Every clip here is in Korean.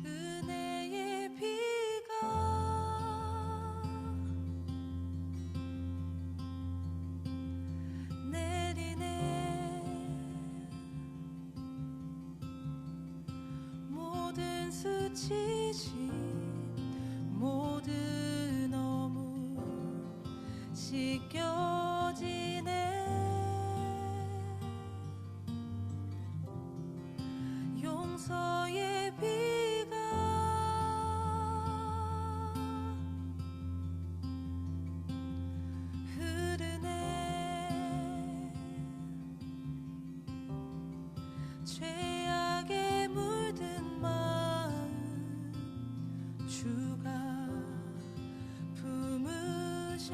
은혜의 비가 내리네. 모든 스치신 모든 어무 씻겨지네. 용서의 비가 흐르네. 죄악에 물든 마음 주가 품으셨네.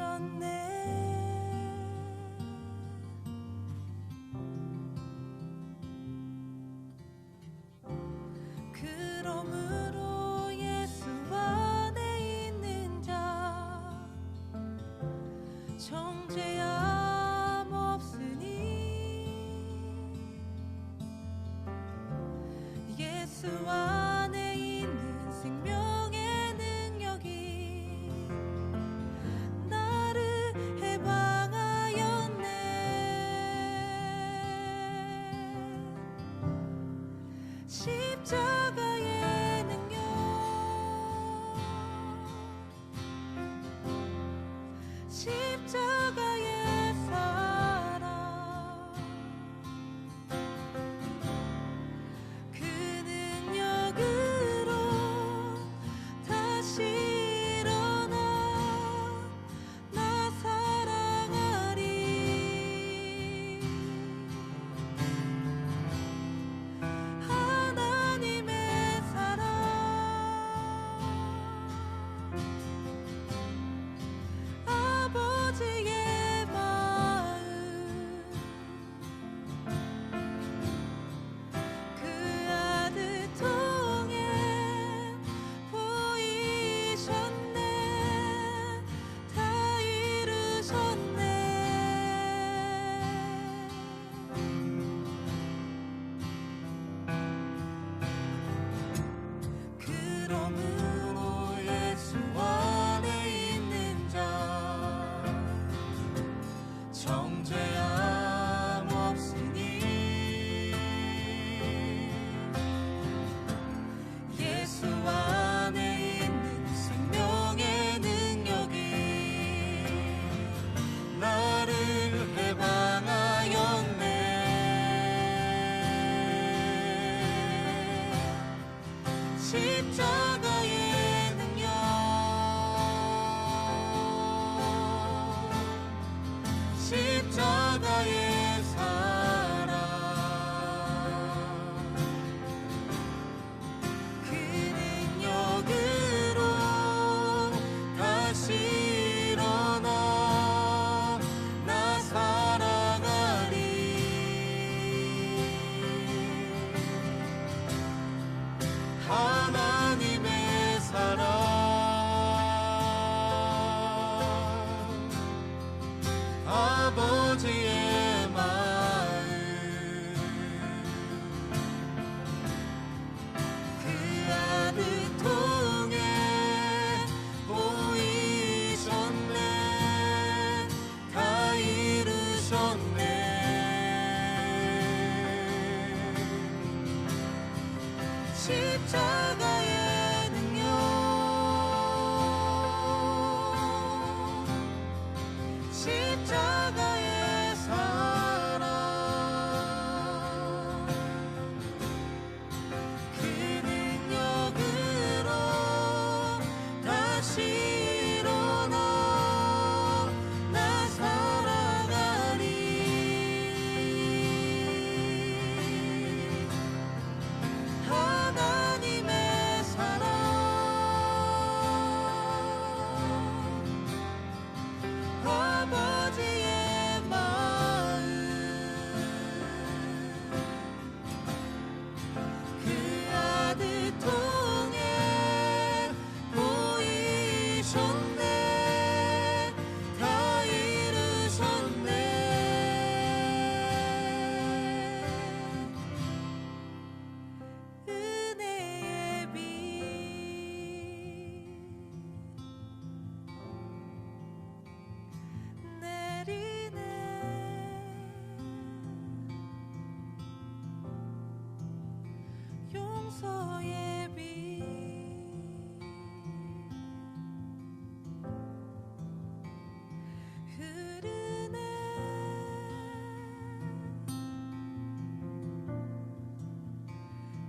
그러므로 예수 안에 있는 자 정죄함 없으니. 예수 안에 있는 생명의 능력이 나를 해방하였네. 십자가의 능력, 십자가의 사랑, 그 능력으로 다시 일어나 나 사랑하리. 하나님의 사랑, 아버지의 마음, 그 아들 통해 보이셨네. 다 이루셨네. 그러므로 예수 안에 있는 자 정죄함 없으니. 예수 안에 있는 생명의 능력이 나를 해방하였네. 십자가의 능력, 십자가의 사랑, 그 능력으로 다시 일어나 나 사랑하리. 하나님의 사랑, 아버지의 마음, 그 아들 통해 보이셨네. 다 이루셨네. 십자가의 능력, 십자가의 사랑, 그 능력으로 다시 일어나 나 사랑하리. 하나님의 용서의 빛 흐르네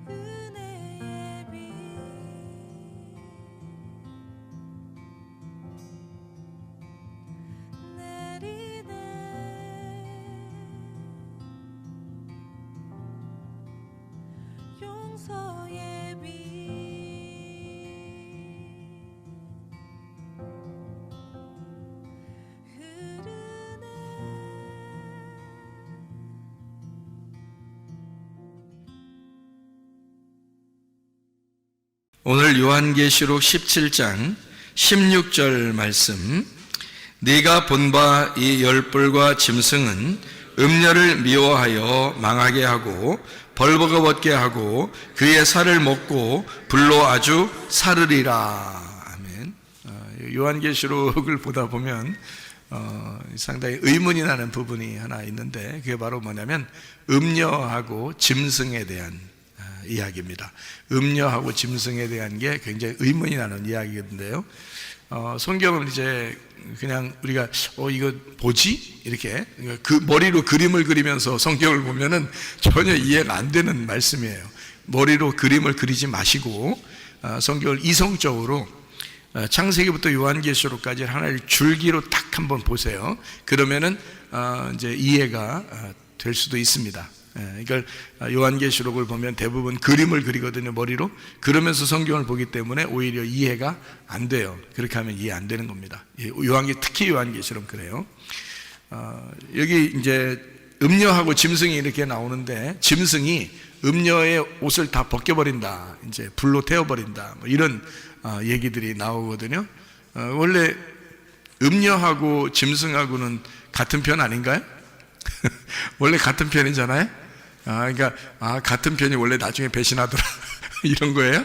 은혜의 빛 내리네 용서의 빛 흐르네 오늘 요한계시록 17장 16절 말씀, 네가 본 바 이 열불과 짐승은 음녀를 미워하여 망하게 하고 벌거벗게 하고 그의 살을 먹고 불로 아주 사르리라. 아멘. 요한계시록을 보다 보면 상당히 의문이 나는 부분이 하나 있는데, 그게 바로 뭐냐면 음녀하고 짐승에 대한 이야기입니다. 음녀하고 짐승에 대한 게 굉장히 의문이 나는 이야기인데요. 성경은 이제 그냥 우리가 이거 뭐지? 이렇게 그 머리로 그림을 그리면서 성경을 보면은 전혀 이해가 안 되는 말씀이에요. 머리로 그림을 그리지 마시고 성경을 이성적으로 창세기부터 요한계시록까지 하나의 줄기로 딱 한번 보세요. 그러면은 이제 이해가 될 수도 있습니다. 그러니까 요한계시록을 보면 대부분 그림을 그리거든요, 머리로. 그러면서 성경을 보기 때문에 오히려 이해가 안 돼요. 그렇게 하면 이해 안 되는 겁니다. 특히 요한계시록 그래요. 여기 이제 음녀하고 짐승이 이렇게 나오는데, 짐승이 음녀의 옷을 다 벗겨버린다, 이제 불로 태워버린다, 뭐 이런 얘기들이 나오거든요. 원래 음녀하고 짐승하고는 같은 편 아닌가요? 원래 같은 편이잖아요. 그러니까 같은 편이 원래 나중에 배신하더라 이런 거예요.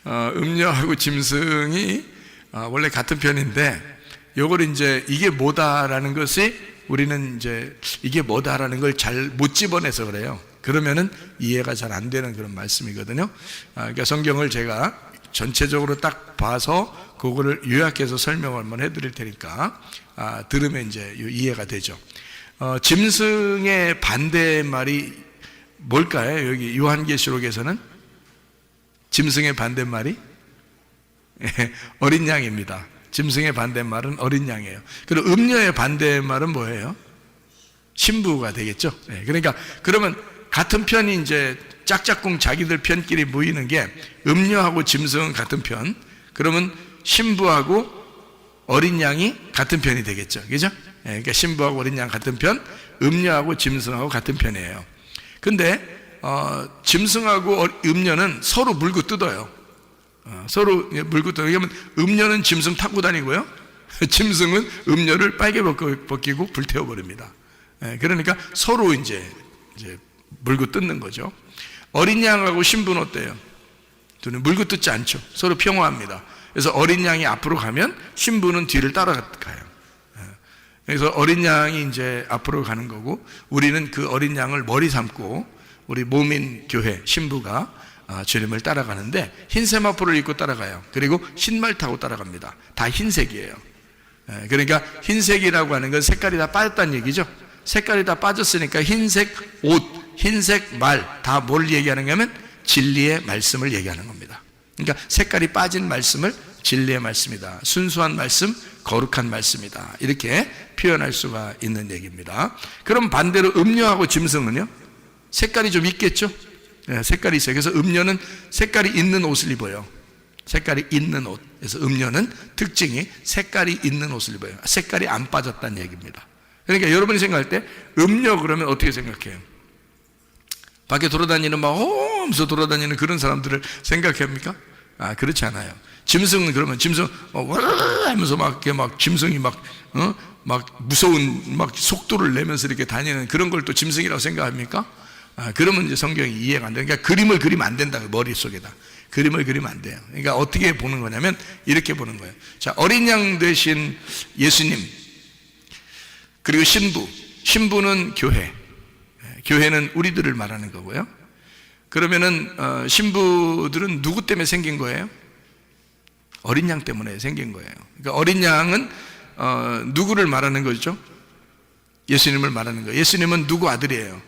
음녀하고 짐승이 원래 같은 편인데, 요걸 이제 이게 뭐다라는 것이 우리는 이제 이게 뭐다라는 걸 잘 못 집어내서 그래요. 그러면은 이해가 잘 안 되는 그런 말씀이거든요. 그러니까 성경을 제가 전체적으로 딱 봐서 그거를 요약해서 설명을 한번 해드릴 테니까 들으면 이제 이해가 되죠. 짐승의 반대말이 뭘까요? 여기 요한계시록에서는 짐승의 반대말이 어린 양입니다. 짐승의 반대말은 어린 양이에요. 그리고 음녀의 반대말은 뭐예요? 신부가 되겠죠. 그러니까 그러면 같은 편이 이제 짝짝꿍 자기들 편끼리 모이는 게 음녀하고 짐승은 같은 편, 그러면 신부하고 어린 양이 같은 편이 되겠죠. 그죠? 그러니까 신부하고 어린 양 같은 편, 음녀하고 짐승하고 같은 편이에요. 근데 짐승하고 음녀는 서로 물고 뜯어요. 서로 물고 뜯어요. 왜냐면 음녀는 짐승 타고 다니고요, 짐승은 음녀를 빨개 벗기고 불태워버립니다. 그러니까 서로 이제 물고 뜯는 거죠. 어린 양하고 신부는 어때요? 둘은 물고 뜯지 않죠. 서로 평화합니다. 그래서 어린 양이 앞으로 가면 신부는 뒤를 따라가요. 그래서 어린 양이 이제 앞으로 가는 거고, 우리는 그 어린 양을 머리 삼고 우리 모민 교회 신부가 주님을 따라가는데, 흰 세마포를 입고 따라가요. 그리고 신말 타고 따라갑니다. 다 흰색이에요. 그러니까 흰색이라고 하는 건 색깔이 다 빠졌다는 얘기죠. 색깔이 다 빠졌으니까 흰색 옷, 흰색 말, 다 뭘 얘기하는 거냐면 진리의 말씀을 얘기하는 겁니다. 그러니까 색깔이 빠진 말씀을 진리의 말씀이다, 순수한 말씀, 거룩한 말씀이다, 이렇게 표현할 수가 있는 얘기입니다. 그럼 반대로 음녀하고 짐승은요, 색깔이 좀 있겠죠? 색깔이 있어요. 그래서 음녀는 색깔이 있는 옷을 입어요. 색깔이 있는 옷. 그래서 음녀는 특징이 색깔이 있는 옷을 입어요. 색깔이 안 빠졌다는 얘기입니다. 그러니까 여러분이 생각할 때 음녀 그러면 어떻게 생각해요? 밖에 돌아다니는 막 하면서 돌아다니는 그런 사람들을 생각합니까? 그렇지 않아요. 짐승은 그러면 짐승 하면서 막 짐승이 막 무서운 막 속도를 내면서 이렇게 다니는 그런 걸 또 짐승이라고 생각합니까? 그러면 이제 성경이 이해가 안 돼요. 그러니까 그림을 그리면 안 된다, 머릿속에다. 그림을 그리면 안 돼요. 그러니까 어떻게 보는 거냐면 이렇게 보는 거예요. 자, 어린 양 대신 예수님, 그리고 신부는 교회. 교회는 우리들을 말하는 거고요. 그러면은 신부들은 누구 때문에 생긴 거예요? 어린 양 때문에 생긴 거예요. 그러니까 어린 양은 누구를 말하는 거죠? 예수님을 말하는 거예요. 예수님은 누구 아들이에요?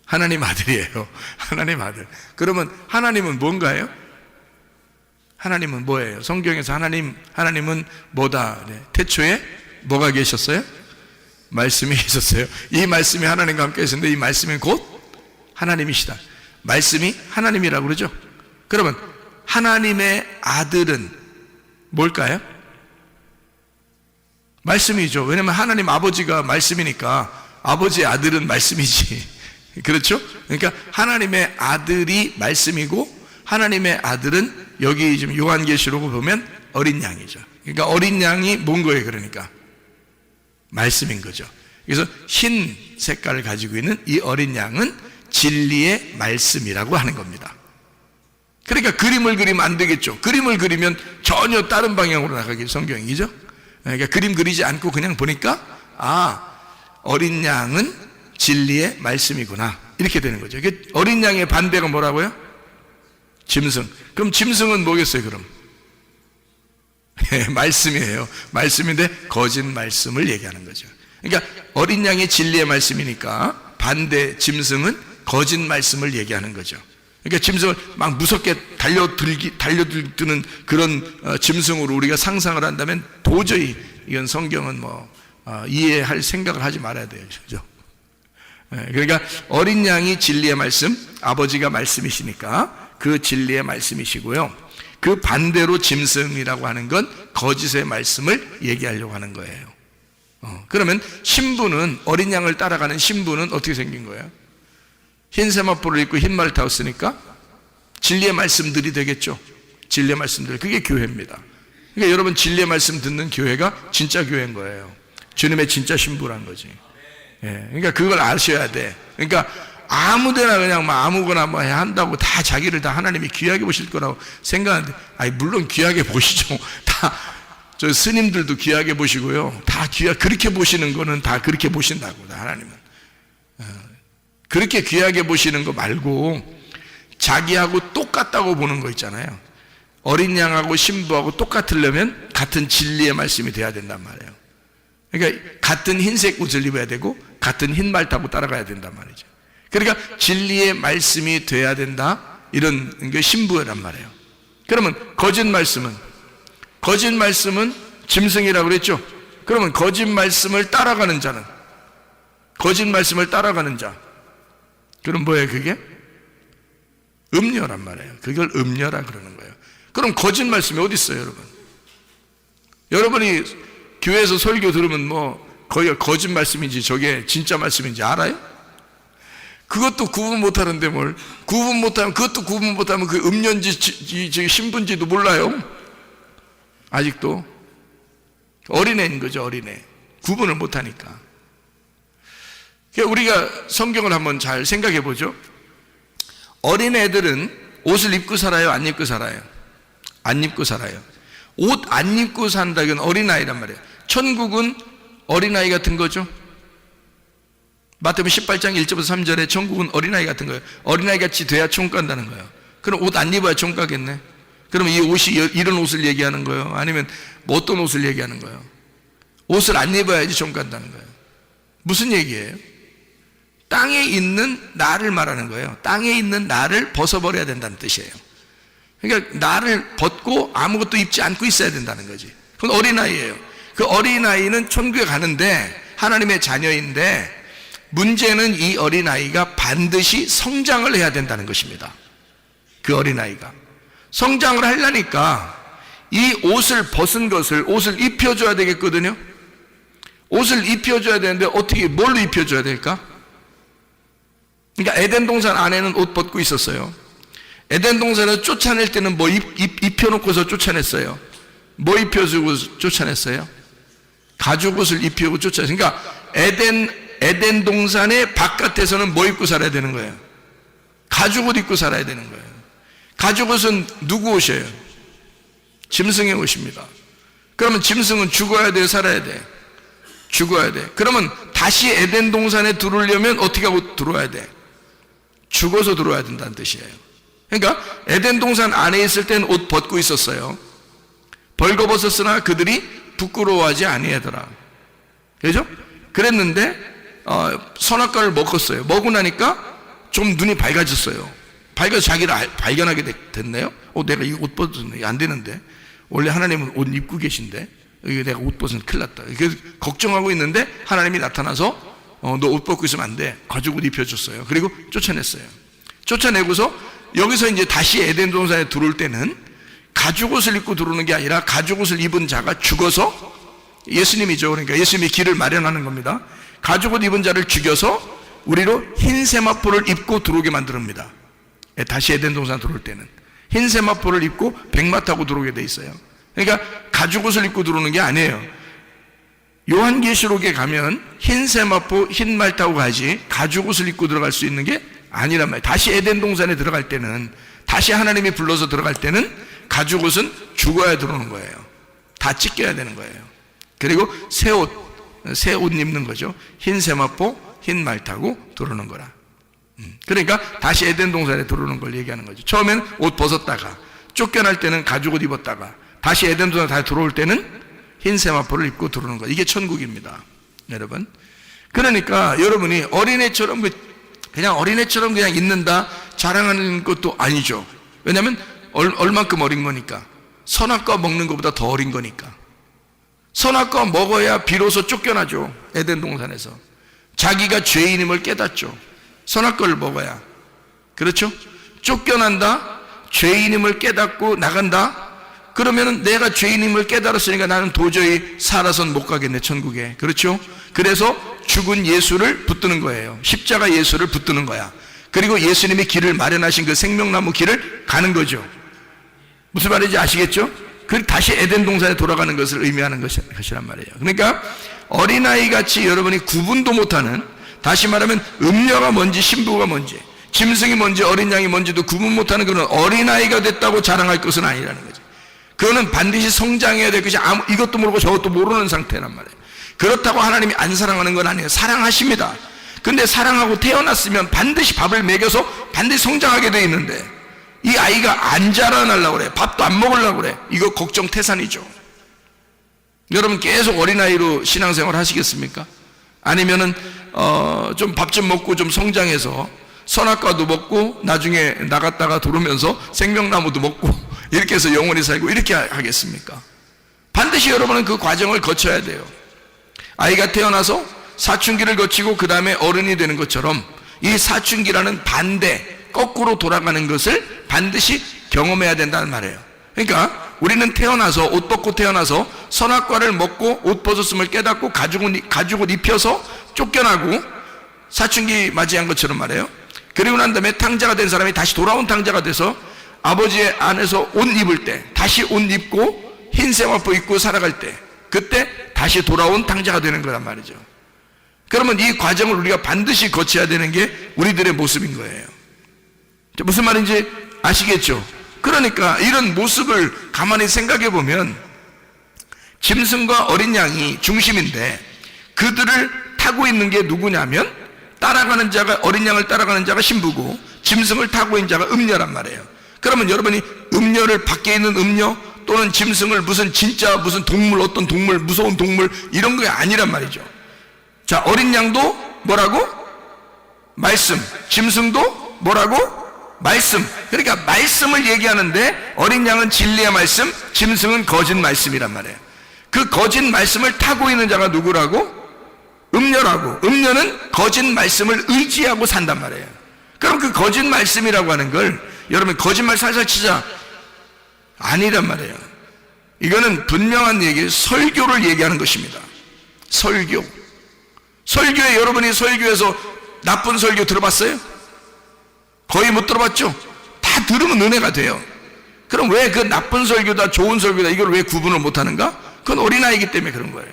하나님 아들이에요. 하나님 아들. 그러면 하나님은 뭔가요? 하나님은 뭐예요? 성경에서 하나님은 뭐다? 네. 태초에 뭐가 계셨어요? 말씀이 계셨어요. 이 말씀이 하나님과 함께 계셨는데 이 말씀이 곧 하나님이시다. 말씀이 하나님이라고 그러죠. 그러면 하나님의 아들은 뭘까요? 말씀이죠. 왜냐하면 하나님 아버지가 말씀이니까 아버지의 아들은 말씀이지. 그렇죠? 그러니까 하나님의 아들이 말씀이고 하나님의 아들은 여기 지금 요한계시록 보면 어린 양이죠. 그러니까 어린 양이 뭔 거예요? 그러니까 말씀인 거죠. 그래서 흰 색깔을 가지고 있는 이 어린 양은 진리의 말씀이라고 하는 겁니다. 그러니까 그림을 그리면 안 되겠죠. 그림을 그리면 전혀 다른 방향으로 나가기 성경이죠. 그러니까 그림 그리지 않고 그냥 보니까 어린 양은 진리의 말씀이구나 이렇게 되는 거죠. 어린 양의 반대가 뭐라고요? 짐승. 그럼 짐승은 뭐겠어요? 그럼 말씀이에요. 말씀인데 거짓 말씀을 얘기하는 거죠. 그러니까 어린 양이 진리의 말씀이니까 반대 짐승은 거짓 말씀을 얘기하는 거죠. 그러니까 짐승을 막 무섭게 달려드는 그런 짐승으로 우리가 상상을 한다면 도저히 이건 성경은 이해할 생각을 하지 말아야 돼요. 그죠? 그러니까 어린 양이 진리의 말씀, 아버지가 말씀이시니까 그 진리의 말씀이시고요. 그 반대로 짐승이라고 하는 건 거짓의 말씀을 얘기하려고 하는 거예요. 그러면 신부는, 어린 양을 따라가는 신부는 어떻게 생긴 거예요? 흰 세마포를 입고 흰 말을 타었으니까 진리의 말씀들이 되겠죠. 진리의 말씀들, 그게 교회입니다. 그러니까 여러분 진리의 말씀 듣는 교회가 진짜 교회인 거예요. 주님의 진짜 신부란 거지. 그러니까 그걸 아셔야 돼. 그러니까 아무데나 그냥 아무거나 한다고 다 자기를 다 하나님이 귀하게 보실 거라고 생각하는데, 물론 귀하게 보시죠. 다 저 스님들도 귀하게 보시고요. 다 그렇게 보시는 거는 다 그렇게 보신다고, 다 하나님은. 그렇게 귀하게 보시는 거 말고 자기하고 똑같다고 보는 거 있잖아요. 어린 양하고 신부하고 똑같으려면 같은 진리의 말씀이 돼야 된단 말이에요. 그러니까 같은 흰색 옷을 입어야 되고 같은 흰 말 타고 따라가야 된단 말이죠. 그러니까 진리의 말씀이 돼야 된다, 이런 게 신부란 말이에요. 그러면 거짓 말씀은 짐승이라고 그랬죠. 그러면 거짓 말씀을 따라가는 자는, 거짓 말씀을 따라가는 자, 그럼 뭐예요? 그게 음녀란 말이에요. 그걸 음녀라 그러는 거예요. 그럼 거짓 말씀이 어디 있어요, 여러분? 여러분이 교회에서 설교 들으면 거기가 거짓 말씀인지 저게 진짜 말씀인지 알아요? 그것도 구분 못하는데 뭘 구분 못하면, 그것도 구분 못하면 그 음녀인지 신부인지도 몰라요. 아직도 어린애인 거죠. 어린애. 구분을 못하니까. 우리가 성경을 한번 잘 생각해 보죠. 어린애들은 옷을 입고 살아요? 안 입고 살아요? 안 입고 살아요. 옷 안 입고 산다, 이건 어린아이란 말이에요. 천국은 어린아이 같은 거죠. 마태복음 18장 1절부터 3절에 천국은 어린아이 같은 거예요. 어린아이 같이 돼야 천국 간다는 거예요. 그럼 옷 안 입어야 천국 가겠네. 그러면 이 옷이 이런 옷을 얘기하는 거예요? 아니면 어떤 옷을 얘기하는 거예요? 옷을 안 입어야지 천국 간다는 거예요. 무슨 얘기예요? 땅에 있는 나를 말하는 거예요. 땅에 있는 나를 벗어버려야 된다는 뜻이에요. 그러니까 나를 벗고 아무것도 입지 않고 있어야 된다는 거지. 그건 어린아이예요. 그 어린아이는 천국에 가는데 하나님의 자녀인데, 문제는 이 어린아이가 반드시 성장을 해야 된다는 것입니다. 그 어린아이가 성장을 하려니까 이 옷을 벗은 것을, 옷을 입혀줘야 되겠거든요. 옷을 입혀줘야 되는데 어떻게, 뭘로 입혀줘야 될까? 그러니까 에덴 동산 안에는 옷 벗고 있었어요. 에덴 동산을 쫓아낼 때는 입혀놓고서 쫓아냈어요. 뭐 입혀주고 쫓아냈어요? 가죽옷을 입히고 쫓아냈어요. 그러니까 에덴 동산의 바깥에서는 뭐 입고 살아야 되는 거예요? 가죽옷 입고 살아야 되는 거예요. 가죽옷은 누구 옷이에요? 짐승의 옷입니다. 그러면 짐승은 죽어야 돼, 살아야 돼? 죽어야 돼. 그러면 다시 에덴 동산에 들어오려면 어떻게 하고 들어와야 돼? 죽어서 들어와야 된다는 뜻이에요. 그러니까 에덴 동산 안에 있을 때는 옷 벗고 있었어요. 벌거벗었으나 그들이 부끄러워하지 아니하더라. 그죠? 그랬는데 선악과를 먹었어요. 먹고 나니까 좀 눈이 밝아졌어요. 밝아서 자기를 발견하게 됐네요. 내가 이 옷 벗었네. 안 되는데. 원래 하나님은 옷 입고 계신데 이거 내가 옷 벗으면 큰일 났다. 그래서 걱정하고 있는데 하나님이 나타나서 너 옷 벗고 있으면 안 돼. 가죽 옷 입혀줬어요. 그리고 쫓아냈어요. 쫓아내고서 여기서 이제 다시 에덴 동산에 들어올 때는 가죽 옷을 입고 들어오는 게 아니라 가죽 옷을 입은 자가 죽어서, 예수님이죠. 그러니까 예수님이 길을 마련하는 겁니다. 가죽 옷 입은 자를 죽여서 우리로 흰 세마포를 입고 들어오게 만듭니다. 다시 에덴 동산 들어올 때는 흰 세마포를 입고 백마 타고 들어오게 돼 있어요. 그러니까 가죽 옷을 입고 들어오는 게 아니에요. 요한계시록에 가면 흰 세마포 흰 말 타고 가지 가죽 옷을 입고 들어갈 수 있는 게 아니란 말이에요. 다시 에덴 동산에 들어갈 때는, 다시 하나님이 불러서 들어갈 때는 가죽 옷은 죽어야 들어오는 거예요. 다 찢겨야 되는 거예요. 그리고 새 옷 입는 거죠. 흰 세마포 흰 말 타고 들어오는 거라. 그러니까 다시 에덴 동산에 들어오는 걸 얘기하는 거죠. 처음엔 옷 벗었다가, 쫓겨날 때는 가죽 옷 입었다가, 다시 에덴 동산에 다시 들어올 때는 흰 세마포를 입고 들어오는 거. 이게 천국입니다, 여러분. 그러니까 여러분이 어린애처럼 그냥 어린애처럼 그냥 있는다, 자랑하는 것도 아니죠. 왜냐하면 얼만큼 어린 거니까. 선악과 먹는 것보다 더 어린 거니까. 선악과 먹어야 비로소 쫓겨나죠. 에덴 동산에서 자기가 죄인임을 깨닫죠. 선악과를 먹어야. 그렇죠? 쫓겨난다, 죄인임을 깨닫고 나간다. 그러면은 내가 죄인임을 깨달았으니까 나는 도저히 살아선 못 가겠네, 천국에. 그렇죠? 그래서 죽은 예수를 붙드는 거예요. 십자가 예수를 붙드는 거야. 그리고 예수님이 길을 마련하신 그 생명나무 길을 가는 거죠. 무슨 말인지 아시겠죠? 그 다시 에덴 동산에 돌아가는 것을 의미하는 것이란 말이에요. 그러니까 어린아이 같이 여러분이 구분도 못하는, 다시 말하면 음녀가 뭔지 신부가 뭔지, 짐승이 뭔지 어린 양이 뭔지도 구분 못하는 그런 어린아이가 됐다고 자랑할 것은 아니라는 거죠. 그거는 반드시 성장해야 될 것이 이것도 모르고 저것도 모르는 상태란 말이에요. 그렇다고 하나님이 안 사랑하는 건 아니에요. 사랑하십니다. 근데 사랑하고 태어났으면 반드시 밥을 먹여서 반드시 성장하게 돼 있는데, 이 아이가 안 자라나려고 그래. 밥도 안 먹으려고 그래. 이거 걱정 태산이죠. 여러분 계속 어린아이로 신앙생활 하시겠습니까? 아니면은 좀 밥 좀 먹고 좀 성장해서 선악과도 먹고 나중에 나갔다가 들어오면서 생명나무도 먹고 이렇게 해서 영원히 살고 이렇게 하겠습니까? 반드시 여러분은 그 과정을 거쳐야 돼요. 아이가 태어나서 사춘기를 거치고 그 다음에 어른이 되는 것처럼 이 사춘기라는 반대, 거꾸로 돌아가는 것을 반드시 경험해야 된다는 말이에요. 그러니까 우리는 태어나서, 옷 벗고 태어나서 선악과를 먹고 옷 벗었음을 깨닫고 가죽 옷 입혀서 쫓겨나고 사춘기 맞이한 것처럼 말이에요. 그리고 난 다음에 탕자가 된 사람이 다시 돌아온 탕자가 돼서 아버지의 안에서 옷 입을 때, 다시 옷 입고 흰 세마포 입고 살아갈 때, 그때 다시 돌아온 탕자가 되는 거란 말이죠. 그러면 이 과정을 우리가 반드시 거쳐야 되는 게 우리들의 모습인 거예요. 무슨 말인지 아시겠죠? 그러니까 이런 모습을 가만히 생각해 보면 짐승과 어린 양이 중심인데, 그들을 타고 있는 게 누구냐면 따라가는 자가, 어린 양을 따라가는 자가 신부고 짐승을 타고 있는 자가 음녀란 말이에요. 그러면 여러분이 음녀를, 밖에 있는 음녀 또는 짐승을 무슨 진짜 무슨 동물, 어떤 동물, 무서운 동물 이런 게 아니란 말이죠. 자, 어린 양도 뭐라고? 말씀. 짐승도 뭐라고? 말씀. 그러니까 말씀을 얘기하는데 어린 양은 진리의 말씀, 짐승은 거짓 말씀이란 말이에요. 그 거짓 말씀을 타고 있는 자가 누구라고? 음녀라고. 음녀는 거짓 말씀을 의지하고 산단 말이에요. 그럼 그 거짓 말씀이라고 하는 걸 여러분 거짓말 살살 치자 아니란 말이에요. 이거는 분명한 얘기, 설교를 얘기하는 것입니다. 설교. 설교에, 여러분이 설교에서 나쁜 설교 들어봤어요? 거의 못 들어봤죠? 다 들으면 은혜가 돼요. 그럼 왜 그 나쁜 설교다 좋은 설교다 이걸 왜 구분을 못하는가? 그건 어린아이기 때문에 그런 거예요.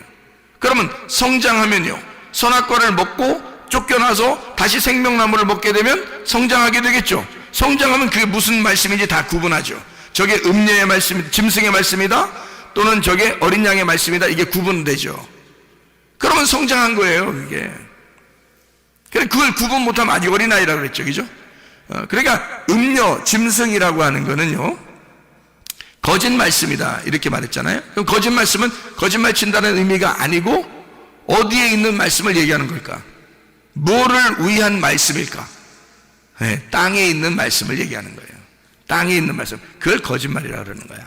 그러면 성장하면요, 선악과를 먹고 쫓겨나서 다시 생명나무를 먹게 되면 성장하게 되겠죠. 성장하면 그게 무슨 말씀인지 다 구분하죠. 저게 음녀의 말씀, 짐승의 말씀이다 또는 저게 어린 양의 말씀이다, 이게 구분되죠. 그러면 성장한 거예요, 이게. 그래, 그걸 구분 못하면 아직 어린아이라고 그랬죠, 그죠? 그러니까 음료, 짐승이라고 하는 거는요, 거짓 말씀이다 이렇게 말했잖아요. 그럼 거짓 말씀은 거짓말 친다는 의미가 아니고 어디에 있는 말씀을 얘기하는 걸까? 뭐를 위한 말씀일까? 네, 땅에 있는 말씀을 얘기하는 거예요. 땅에 있는 말씀, 그걸 거짓말이라고 그러는 거야.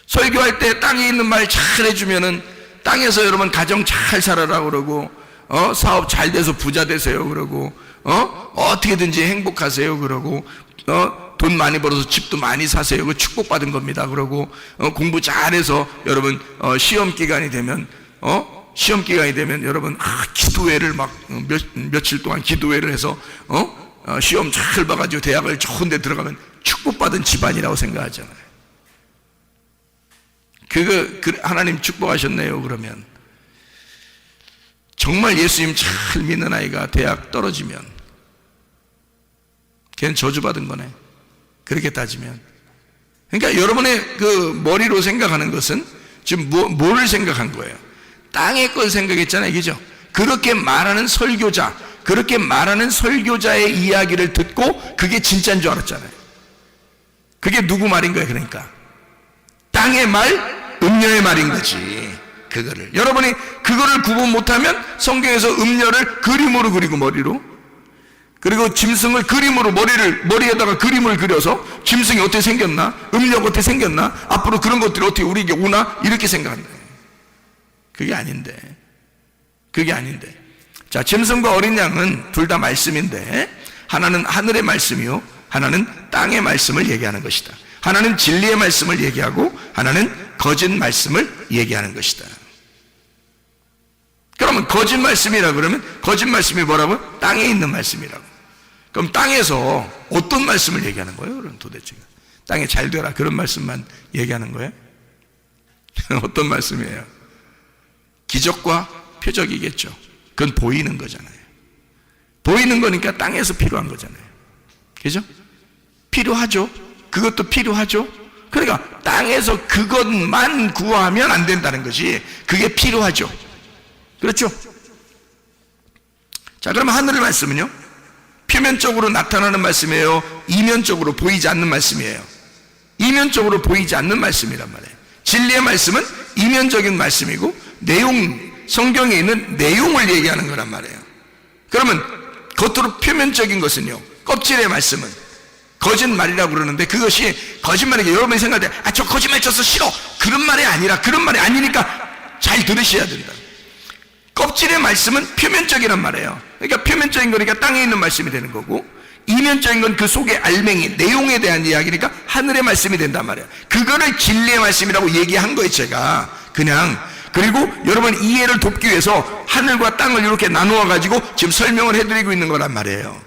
설교할 때 땅에 있는 말 잘 해주면은 땅에서 여러분 가정 잘 살아라고 그러고, 사업 잘 돼서 부자 되세요 그러고, 어떻게든지 행복하세요 그러고, 돈 많이 벌어서 집도 많이 사세요, 그 축복받은 겁니다 그러고, 공부 잘해서 여러분 시험 기간이 되면 여러분 기도회를 막 며칠 동안 기도회를 해서 시험 잘 봐가지고 대학을 좋은 데 들어가면 축복받은 집안이라고 생각하잖아요. 하나님 축복하셨네요 그러면, 정말 예수님 잘 믿는 아이가 대학 떨어지면 걔는 저주받은 거네, 그렇게 따지면. 그러니까 여러분의 그 머리로 생각하는 것은 지금 뭐를 생각한 거예요? 땅의 걸 생각했잖아요, 그죠? 그렇게 말하는 설교자의 이야기를 듣고 그게 진짜인 줄 알았잖아요. 그게 누구 말인 거예요? 그러니까 땅의 말, 음녀의 말인 거지. 그거를 여러분이 그거를 구분 못하면 성경에서 음녀를 그림으로 그리고 머리로, 그리고 짐승을 그림으로 머리에다가 그림을 그려서 짐승이 어떻게 생겼나, 음녀가 어떻게 생겼나, 앞으로 그런 것들이 어떻게 우리에게 오나 이렇게 생각한다. 그게 아닌데. 자, 짐승과 어린 양은 둘 다 말씀인데 하나는 하늘의 말씀이요, 하나는 땅의 말씀을 얘기하는 것이다. 하나는 진리의 말씀을 얘기하고 하나는 거짓 말씀을 얘기하는 것이다. 그러면 거짓 말씀이라 그러면 거짓 말씀이 뭐라고? 땅에 있는 말씀이라고. 그럼 땅에서 어떤 말씀을 얘기하는 거예요? 그럼 도대체 땅에 잘 되라 그런 말씀만 얘기하는 거예요? 어떤 말씀이에요? 기적과 표적이겠죠. 그건 보이는 거잖아요. 보이는 거니까 땅에서 필요한 거잖아요. 그죠? 필요하죠. 그것도 필요하죠. 그러니까 땅에서 그것만 구하면 안 된다는 것이, 그게 필요하죠. 그렇죠? 자, 그럼 하늘의 말씀은요, 표면적으로 나타나는 말씀이에요, 이면적으로 보이지 않는 말씀이에요? 이면적으로 보이지 않는 말씀이란 말이에요. 진리의 말씀은 이면적인 말씀이고 성경에 있는 내용을 얘기하는 거란 말이에요. 그러면 겉으로 표면적인 것은요, 껍질의 말씀은 거짓말이라고 그러는데, 그것이 거짓말이게 여러분이 생각할 때 저 거짓말 쳤어 싫어, 그런 말이 아니니까 잘 들으셔야 된다. 껍질의 말씀은 표면적이란 말이에요. 그러니까 표면적인 거니까 땅에 있는 말씀이 되는 거고, 이면적인 건 그 속의 알맹이, 내용에 대한 이야기니까 하늘의 말씀이 된단 말이에요. 그거를 진리의 말씀이라고 얘기한 거예요, 제가 그냥. 그리고 여러분 이해를 돕기 위해서 하늘과 땅을 이렇게 나누어 가지고 지금 설명을 해드리고 있는 거란 말이에요.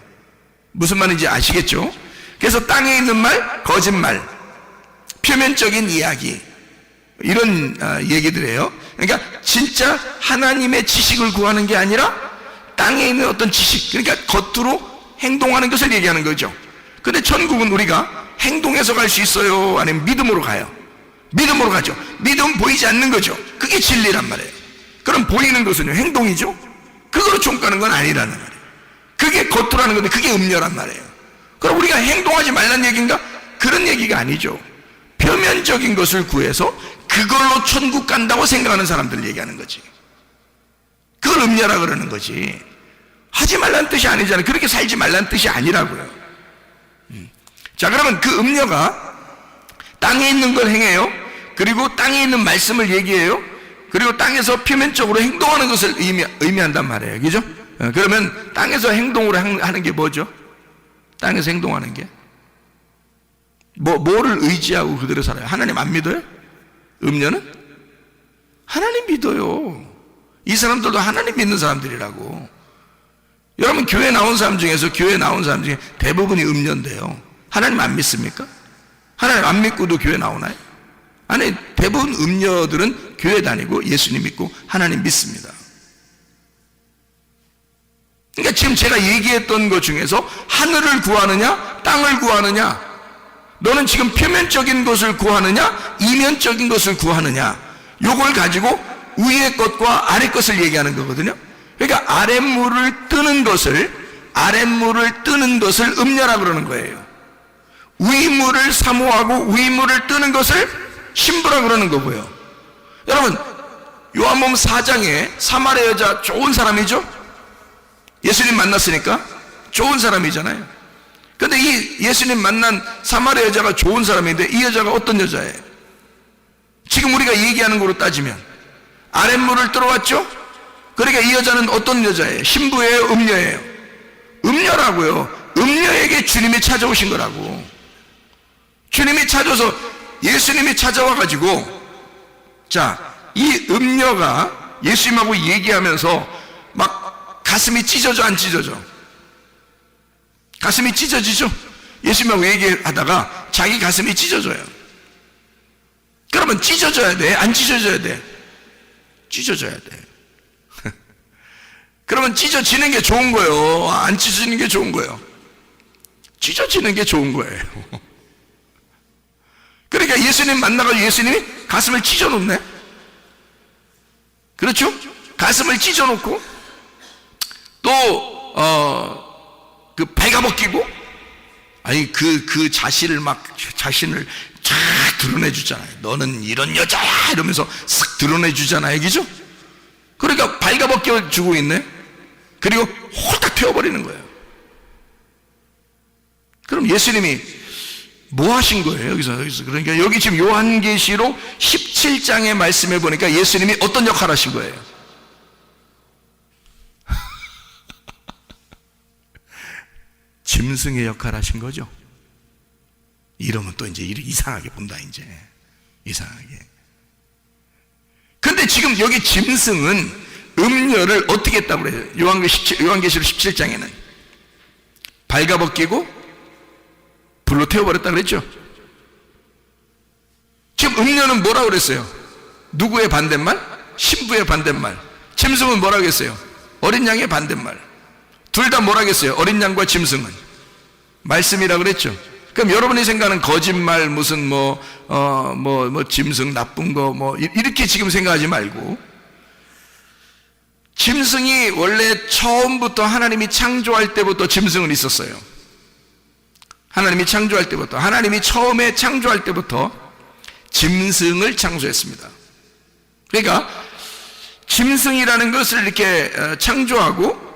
무슨 말인지 아시겠죠? 그래서 땅에 있는 말, 거짓말, 표면적인 이야기, 이런 얘기들이에요. 그러니까 진짜 하나님의 지식을 구하는 게 아니라 땅에 있는 어떤 지식, 그러니까 겉으로 행동하는 것을 얘기하는 거죠. 근데 천국은 우리가 행동해서 갈 수 있어요, 아니면 믿음으로 가요? 믿음으로 가죠. 믿음 보이지 않는 거죠. 그게 진리란 말이에요. 그럼 보이는 것은요, 행동이죠. 그거로 총가는 건 아니라는 말이에요. 그게 겉으로 하는 건데 그게 음료란 말이에요. 그럼 우리가 행동하지 말란 얘기인가? 그런 얘기가 아니죠. 표면적인 것을 구해서 그걸로 천국 간다고 생각하는 사람들 얘기하는 거지. 그걸 음녀라 그러는 거지. 하지 말란 뜻이 아니잖아요. 그렇게 살지 말란 뜻이 아니라고요. 자, 그러면 그 음녀가 땅에 있는 걸 행해요. 그리고 땅에 있는 말씀을 얘기해요. 그리고 땅에서 표면적으로 행동하는 것을 의미한단 말이에요. 그죠? 그러면 땅에서 행동으로 하는 게 뭐죠? 땅에서 행동하는 게 뭐를 의지하고 그대로 살아요? 하나님 안 믿어요? 음녀는? 하나님 믿어요. 이 사람들도 하나님 믿는 사람들이라고. 여러분 교회 나온 사람 중에 대부분이 음녀인데요, 하나님 안 믿습니까? 하나님 안 믿고도 교회 나오나요? 아니, 대부분 음녀들은 교회 다니고 예수님 믿고 하나님 믿습니다. 그러니까 지금 제가 얘기했던 것 중에서 하늘을 구하느냐 땅을 구하느냐, 너는 지금 표면적인 것을 구하느냐 이면적인 것을 구하느냐, 요걸 가지고 위의 것과 아래 것을 얘기하는 거거든요. 그러니까 아랫물을 뜨는 것을 아랫물을 뜨는 것을 음녀라 그러는 거예요. 위물을 사모하고 위물을 뜨는 것을 신부라 그러는 거고요. 여러분, 요한복음 4장에 사마리아 여자 좋은 사람이죠? 예수님 만났으니까 좋은 사람이잖아요. 근데 이 예수님 만난 사마리아 여자가 좋은 사람인데 이 여자가 어떤 여자예요? 지금 우리가 얘기하는 거로 따지면 아랫물을 들어왔죠? 그러니까 이 여자는 어떤 여자예요? 신부예요? 음녀예요? 음녀라고요. 음녀에게 주님이 찾아오신 거라고. 주님이 찾아서 예수님이 찾아와가지고, 자, 이 음녀가 예수님하고 얘기하면서 막 가슴이 찢어져 안 찢어져? 가슴이 찢어지죠? 예수님하고 얘기하다가 자기 가슴이 찢어져요. 그러면 찢어져야 돼? 안 찢어져야 돼? 찢어져야 돼. 그러면 찢어지는 게 좋은 거예요? 안 찢어지는 게 좋은 거예요? 찢어지는 게 좋은 거예요. 그러니까 예수님 만나가지고 예수님이 가슴을 찢어놓네? 그렇죠? 가슴을 찢어놓고 또 그 발가벗기고, 아니 그 자신을 쫙 드러내주잖아요. 너는 이런 여자야 이러면서 싹 드러내주잖아요. 그죠? 그러니까 발가벗겨주고 있네. 그리고 홀딱 태워버리는 거예요. 그럼 예수님이 뭐 하신 거예요? 여기서. 그러니까 여기 지금 요한계시록 17장의 말씀에 보니까 예수님이 어떤 역할을 하신 거예요? 짐승의 역할을 하신 거죠. 이러면 또 이제 이상하게 본다, 이제. 이상하게. 근데 지금 여기 짐승은 음녀를 어떻게 했다고 그래요? 요한계시록 17장에는 발가벗기고 불로 태워버렸다 그랬죠? 지금 음녀는 뭐라고 그랬어요? 누구의 반대말? 신부의 반대말. 짐승은 뭐라고 했어요? 어린 양의 반대말. 둘 다 뭐라고 했어요? 어린 양과 짐승은 말씀이라고 그랬죠? 그럼 여러분이 생각하는 거짓말, 무슨 짐승 나쁜 거 이렇게 지금 생각하지 말고, 짐승이 원래 처음부터 하나님이 창조할 때부터 짐승은 있었어요. 하나님이 창조할 때부터, 하나님이 처음에 창조할 때부터 짐승을 창조했습니다. 그러니까 짐승이라는 것을 이렇게 창조하고,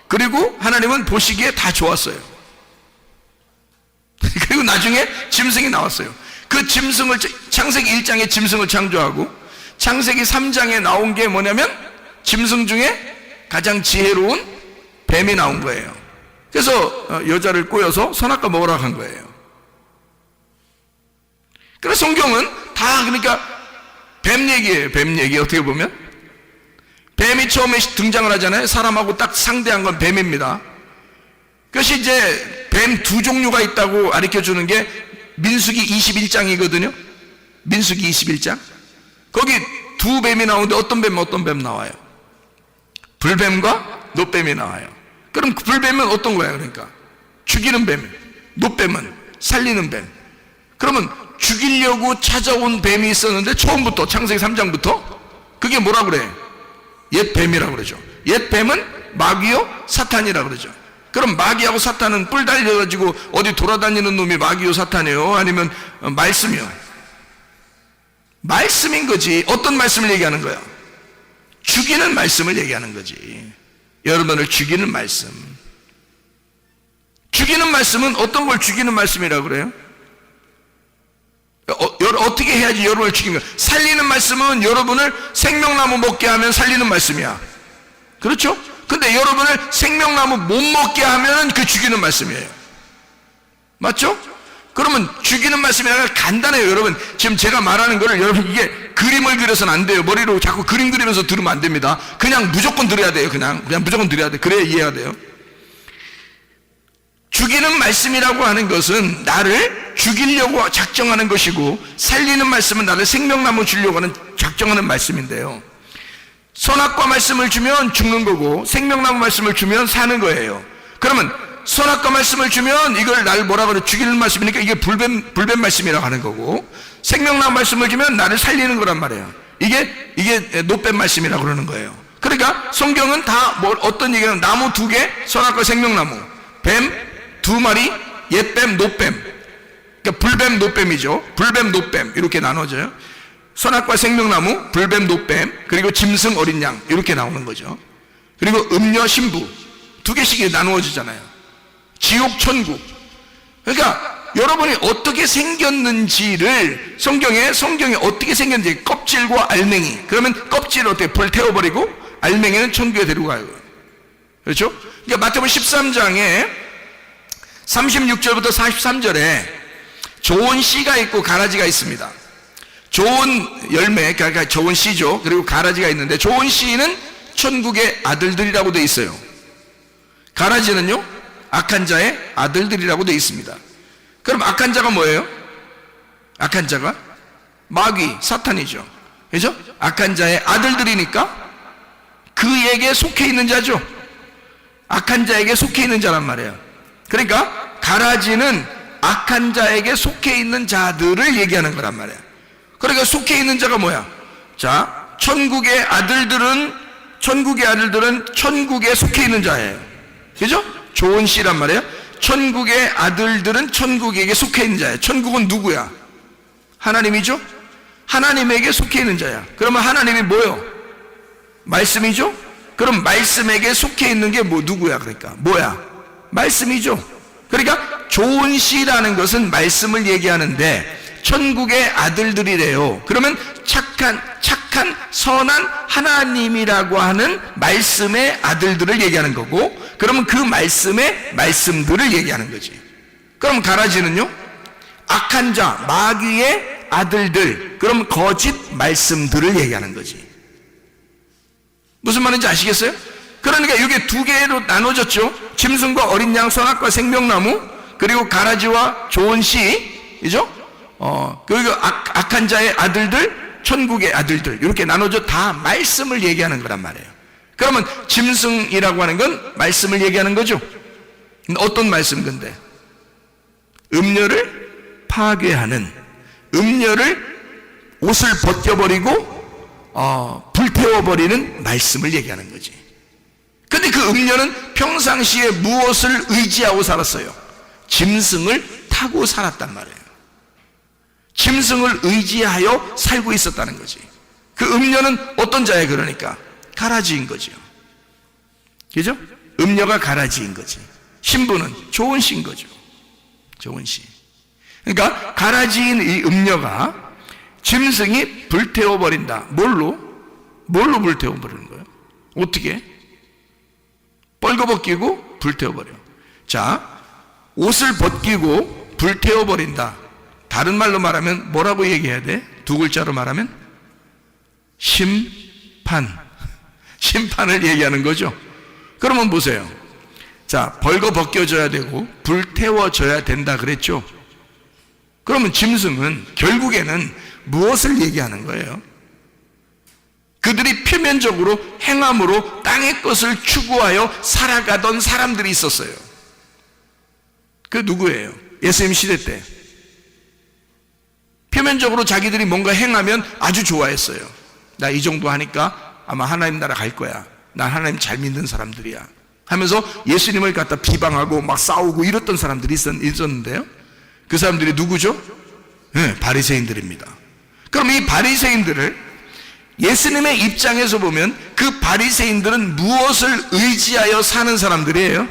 그리고 하나님은 보시기에 다 좋았어요. 그리고 나중에 짐승이 나왔어요. 그 짐승을, 창세기 1장에 짐승을 창조하고 창세기 3장에 나온 게 뭐냐면 짐승 중에 가장 지혜로운 뱀이 나온 거예요. 그래서 여자를 꼬여서 선악과 먹으라고 한 거예요. 그래서 성경은 다 그러니까 뱀 얘기예요. 뱀 얘기. 어떻게 보면 뱀이 처음에 등장을 하잖아요. 사람하고 딱 상대한 건 뱀입니다. 그것이 이제 뱀 두 종류가 있다고 가르쳐주는 게 민수기 21장이거든요. 민수기 21장. 거기 두 뱀이 나오는데 어떤 뱀 나와요? 불뱀과 노뱀이 나와요. 그럼 불뱀은 어떤 거예요? 그러니까 죽이는 뱀, 노뱀은 살리는 뱀. 그러면 죽이려고 찾아온 뱀이 있었는데 처음부터 창세기 3장부터 그게 뭐라 그래? 옛 뱀이라고 그러죠. 옛 뱀은 마귀요 사탄이라고 그러죠. 그럼 마귀하고 사탄은 뿔 달려가지고 어디 돌아다니는 놈이 마귀요 사탄이요? 아니면 말씀이요? 말씀인 거지. 어떤 말씀을 얘기하는 거야? 죽이는 말씀을 얘기하는 거지. 여러분을 죽이는 말씀. 죽이는 말씀은 어떤 걸 죽이는 말씀이라고 그래요? 어떻게 해야지 여러분을 죽이는 거야? 살리는 말씀은 여러분을 생명나무 먹게 하면 살리는 말씀이야. 그렇죠? 근데 여러분을 생명나무 못 먹게 하면 그 죽이는 말씀이에요. 맞죠? 그러면 죽이는 말씀이 아니라 간단해요. 여러분, 지금 제가 말하는 거를 여러분 이게 그림을 그려서는 안 돼요. 머리로 자꾸 그림 그리면서 들으면 안 됩니다. 그냥 무조건 들어야 돼요. 그냥 무조건 들어야 돼. 그래야 이해가 돼요. 죽이는 말씀이라고 하는 것은 나를 죽이려고 작정하는 것이고, 살리는 말씀은 나를 생명나무 주려고 하는 작정하는 말씀인데요. 선악과 말씀을 주면 죽는 거고 생명나무 말씀을 주면 사는 거예요. 그러면 선악과 말씀을 주면 이걸 나를 뭐라고 그래? 죽이는 말씀이니까 이게 불뱀 말씀이라고 하는 거고, 생명나무 말씀을 주면 나를 살리는 거란 말이에요. 이게 노뱀 말씀이라고 그러는 거예요. 그러니까 성경은 다 뭐 어떤 얘기는 나무 2개, 선악과 생명나무, 뱀 2마리, 옛뱀, 노뱀. 그러니까 불뱀, 노뱀이죠. 불뱀, 노뱀 이렇게 나눠져요. 선악과 생명나무, 불뱀, 노뱀, 그리고 짐승, 어린 양 이렇게 나오는 거죠. 그리고 음녀, 신부 2개씩 나누어지잖아요. 지옥, 천국. 그러니까 여러분이 어떻게 생겼는지를 성경에 어떻게 생겼는지, 껍질과 알맹이. 그러면 껍질을 어떻게 불태워버리고 알맹이는 천국에 데리고 가요. 그렇죠? 그러니까 마태복음 13장에 36절부터 43절에 좋은 씨가 있고 가라지가 있습니다. 좋은 열매, 그러니까 좋은 씨죠. 그리고 가라지가 있는데, 좋은 씨는 천국의 아들들이라고 되어 있어요. 가라지는요, 악한 자의 아들들이라고 되어 있습니다. 그럼 악한 자가 뭐예요? 악한 자가 마귀, 사탄이죠. 그죠? 악한 자의 아들들이니까 그에게 속해 있는 자죠. 악한 자에게 속해 있는 자란 말이에요. 그러니까 가라지는 악한 자에게 속해 있는 자들을 얘기하는 거란 말이에요. 그러니까 속해 있는 자가 뭐야? 자, 천국의 아들들은 천국에 속해 있는 자예요. 그죠? 좋은 씨란 말이에요. 천국의 아들들은 천국에게 속해 있는 자예요. 천국은 누구야? 하나님이죠? 하나님에게 속해 있는 자야. 그러면 하나님이 뭐요? 말씀이죠? 그럼 말씀에게 속해 있는 게 누구야? 그러니까 뭐야? 말씀이죠. 그러니까 좋은 씨라는 것은 말씀을 얘기하는데 천국의 아들들이래요. 그러면 착한 선한 하나님이라고 하는 말씀의 아들들을 얘기하는 거고, 그러면 그 말씀의 말씀들을 얘기하는 거지. 그럼 가라지는요, 악한 자, 마귀의 아들들, 그럼 거짓 말씀들을 얘기하는 거지. 무슨 말인지 아시겠어요? 그러니까 이게 2개로 나눠졌죠. 짐승과 어린 양, 선악과 생명나무, 그리고 가라지와 좋은 씨, 그죠? 그리고 악한 자의 아들들, 천국의 아들들, 이렇게 나눠져 다 말씀을 얘기하는 거란 말이에요. 그러면 짐승이라고 하는 건 말씀을 얘기하는 거죠. 어떤 말씀 근데? 음녀를 파괴하는, 음녀를 옷을 벗겨버리고 불태워버리는 말씀을 얘기하는 거지. 근데 그 음녀는 평상시에 무엇을 의지하고 살았어요? 짐승을 타고 살았단 말이에요. 짐승을 의지하여 살고 있었다는 거지. 그 음녀는 어떤 자예요? 그러니까 가라지인 거죠. 그죠? 음녀가 가라지인 거지. 신부는 좋은 씨인 거죠. 좋은 씨. 그러니까 가라지인 이 음녀가 짐승이 불태워버린다. 뭘로 불태워버리는 거예요? 어떻게? 뻘거벗기고 불태워버려. 자, 옷을 벗기고 불태워버린다. 다른 말로 말하면 뭐라고 얘기해야 돼? 2글자로 말하면 심판을 얘기하는 거죠. 그러면 보세요. 자, 벌거벗겨져야 되고 불태워져야 된다 그랬죠. 그러면 짐승은 결국에는 무엇을 얘기하는 거예요? 그들이 표면적으로 행함으로 땅의 것을 추구하여 살아가던 사람들이 있었어요. 그 누구예요? 예수님 시대 때 표면적으로 자기들이 뭔가 행하면 아주 좋아했어요. 나 이 정도 하니까 아마 하나님 나라 갈 거야. 난 하나님 잘 믿는 사람들이야 하면서 예수님을 갖다 비방하고 막 싸우고 이랬던 사람들이 있었는데요. 그 사람들이 누구죠? 네, 바리새인들입니다. 그럼 이 바리새인들을 예수님의 입장에서 보면 그 바리새인들은 무엇을 의지하여 사는 사람들이에요?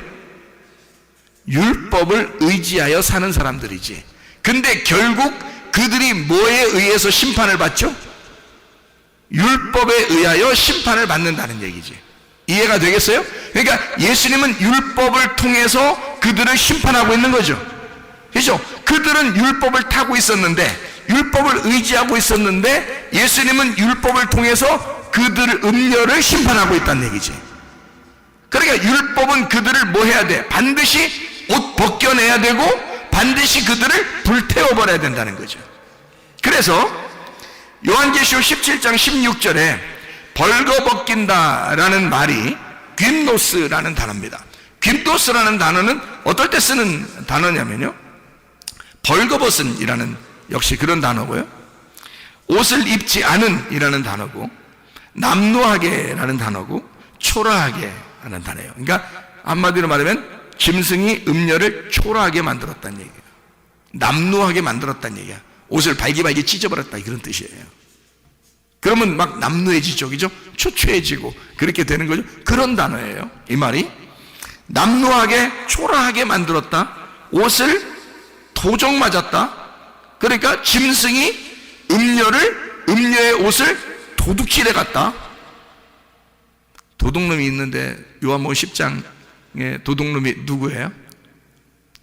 율법을 의지하여 사는 사람들이지. 근데 결국 그들이 뭐에 의해서 심판을 받죠? 율법에 의하여 심판을 받는다는 얘기지. 이해가 되겠어요? 그러니까 예수님은 율법을 통해서 그들을 심판하고 있는 거죠. 그렇죠? 그들은 율법을 타고 있었는데, 율법을 의지하고 있었는데, 예수님은 율법을 통해서 그들을 음녀를 심판하고 있다는 얘기지. 그러니까 율법은 그들을 뭐 해야 돼? 반드시 옷 벗겨내야 되고 반드시 그들을 불태워버려야 된다는 거죠. 그래서 요한계시록 17장 16절에 벌거벗긴다라는 말이 귐노스라는 단어입니다. 귐노스라는 단어는 어떨 때 쓰는 단어냐면요, 벌거벗은 이라는 역시 그런 단어고요, 옷을 입지 않은 이라는 단어고, 남루하게 라는 단어고, 초라하게 하는 단어예요. 그러니까 한마디로 말하면 짐승이 음녀를 초라하게 만들었다는 얘기예요. 남루하게 만들었다는 얘기야. 옷을 발기발기 찢어버렸다, 그런 뜻이에요. 그러면 막 남루해지죠, 그죠? 초췌해지고 그렇게 되는 거죠. 그런 단어예요, 이 말이. 남루하게 초라하게 만들었다, 옷을 도적 맞았다. 그러니까 짐승이 음녀의 옷을 도둑질해 갔다. 도둑놈이 있는데 요한복음 10장에 도둑놈이 누구예요?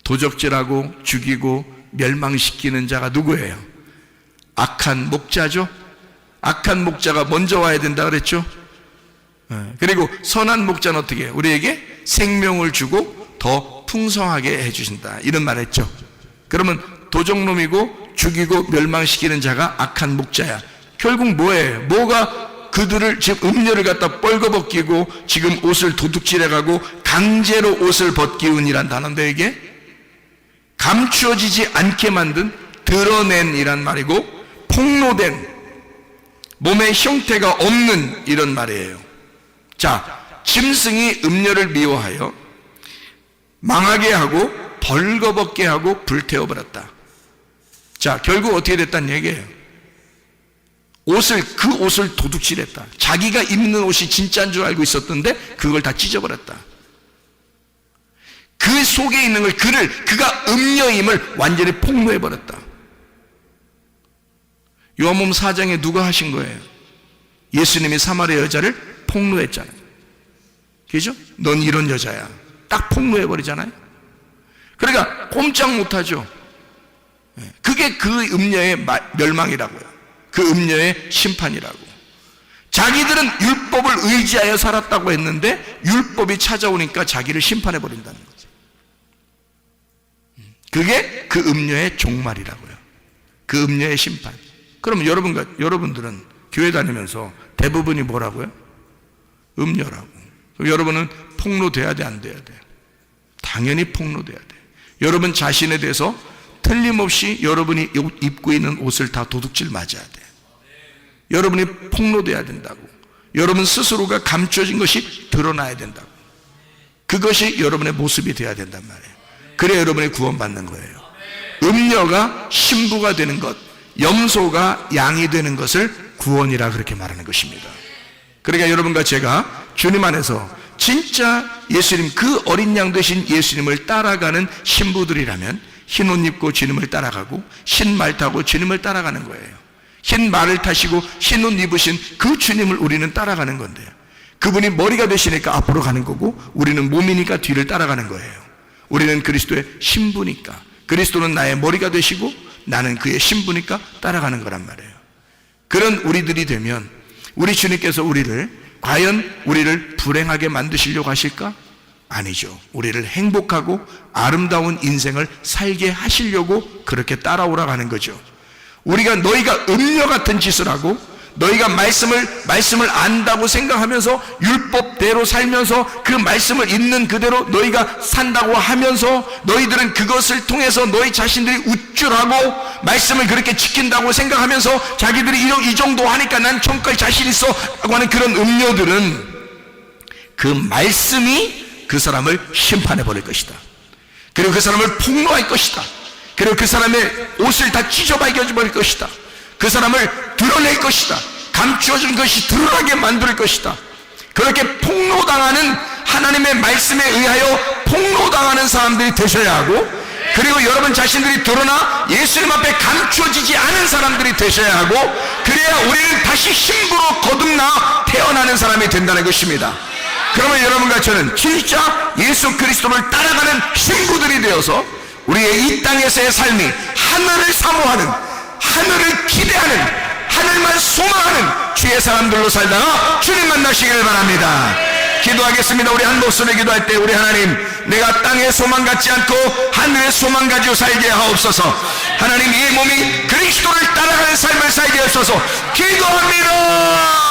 도적질하고 죽이고 멸망시키는 자가 누구예요? 악한 목자죠. 악한 목자가 먼저 와야 된다 그랬죠. 그리고 선한 목자는 어떻게 해요? 우리에게 생명을 주고 더 풍성하게 해주신다, 이런 말 했죠. 그러면 도적놈이고 죽이고 멸망시키는 자가 악한 목자야. 결국 뭐예요? 뭐가 그들을 지금 음녀를 갖다 뻘거벗기고 지금 옷을 도둑질해가고 강제로 옷을 벗기운이란 단어인데, 이게 감추어지지 않게 만든, 드러낸 이란 말이고, 폭로된, 몸의 형태가 없는 이런 말이에요. 자, 짐승이 음녀를 미워하여 망하게 하고 벌거벗게 하고 불태워버렸다. 자, 결국 어떻게 됐다는 얘기예요? 그 옷을 도둑질했다. 자기가 입는 옷이 진짜인 줄 알고 있었던데 그걸 다 찢어버렸다. 그 속에 있는 걸, 그가 음녀임을 완전히 폭로해버렸다. 요한복음 4장에 누가 하신 거예요? 예수님이 사마리아 여자를 폭로했잖아요. 그죠? 넌 이런 여자야. 딱 폭로해버리잖아요. 그러니까 꼼짝 못하죠. 그게 그 음녀의 멸망이라고요. 그 음녀의 심판이라고. 자기들은 율법을 의지하여 살았다고 했는데 율법이 찾아오니까 자기를 심판해버린다는 거죠. 그게 그 음녀의 종말이라고요. 그 음녀의 심판. 그러면 여러분들은 교회 다니면서 대부분이 뭐라고요? 음녀라고. 그럼 여러분은 폭로돼야 돼, 안 돼야 돼? 당연히 폭로돼야 돼. 여러분 자신에 대해서 틀림없이 여러분이 입고 있는 옷을 다 도둑질 맞아야 돼. 여러분이 폭로돼야 된다고. 여러분 스스로가 감춰진 것이 드러나야 된다고. 그것이 여러분의 모습이 돼야 된단 말이에요. 그래야 여러분이 구원받는 거예요. 음녀가 신부가 되는 것, 염소가 양이 되는 것을 구원이라 그렇게 말하는 것입니다. 그러니까 여러분과 제가 주님 안에서 진짜 예수님, 그 어린 양 되신 예수님을 따라가는 신부들이라면 흰 옷 입고 주님을 따라가고 흰 말 타고 주님을 따라가는 거예요. 흰 말을 타시고 흰 옷 입으신 그 주님을 우리는 따라가는 건데요. 그분이 머리가 되시니까 앞으로 가는 거고 우리는 몸이니까 뒤를 따라가는 거예요. 우리는 그리스도의 신부니까, 그리스도는 나의 머리가 되시고 나는 그의 신부니까 따라가는 거란 말이에요. 그런 우리들이 되면 우리 주님께서 과연 우리를 불행하게 만드시려고 하실까? 아니죠. 우리를 행복하고 아름다운 인생을 살게 하시려고 그렇게 따라오라고 하는 거죠. 너희가 음녀 같은 짓을 하고 너희가 말씀을 안다고 생각하면서 율법대로 살면서 그 말씀을 있는 그대로 너희가 산다고 하면서 너희들은 그것을 통해서 너희 자신들이 우쭐하고 말씀을 그렇게 지킨다고 생각하면서 자기들이 이 정도 하니까 난 천국갈 자신 있어 라고 하는 그런 음녀들은 그 말씀이 그 사람을 심판해 버릴 것이다. 그리고 그 사람을 폭로할 것이다. 그리고 그 사람의 옷을 다 찢어발겨 버릴 것이다. 그 사람을 드러낼 것이다. 감추어진 것이 드러나게 만들 것이다. 그렇게 폭로당하는, 하나님의 말씀에 의하여 폭로당하는 사람들이 되셔야 하고, 그리고 여러분 자신들이 드러나 예수님 앞에 감추어지지 않은 사람들이 되셔야 하고, 그래야 우리는 다시 신부로 거듭나 태어나는 사람이 된다는 것입니다. 그러면 여러분과 저는 진짜 예수 그리스도를 따라가는 신부들이 되어서 우리의 이 땅에서의 삶이 하늘을 사모하는, 하늘을 기대하는, 하늘만 소망하는 주의 사람들로 살다가 주님 만나시기를 바랍니다. 기도하겠습니다. 우리 한 목소리 기도할 때, 우리 하나님, 내가 땅의 소망 갖지 않고 하늘의 소망 가지고 살게 하옵소서. 하나님, 이 몸이 그리스도를 따라가는 삶을 살게 하옵소서. 기도합니다.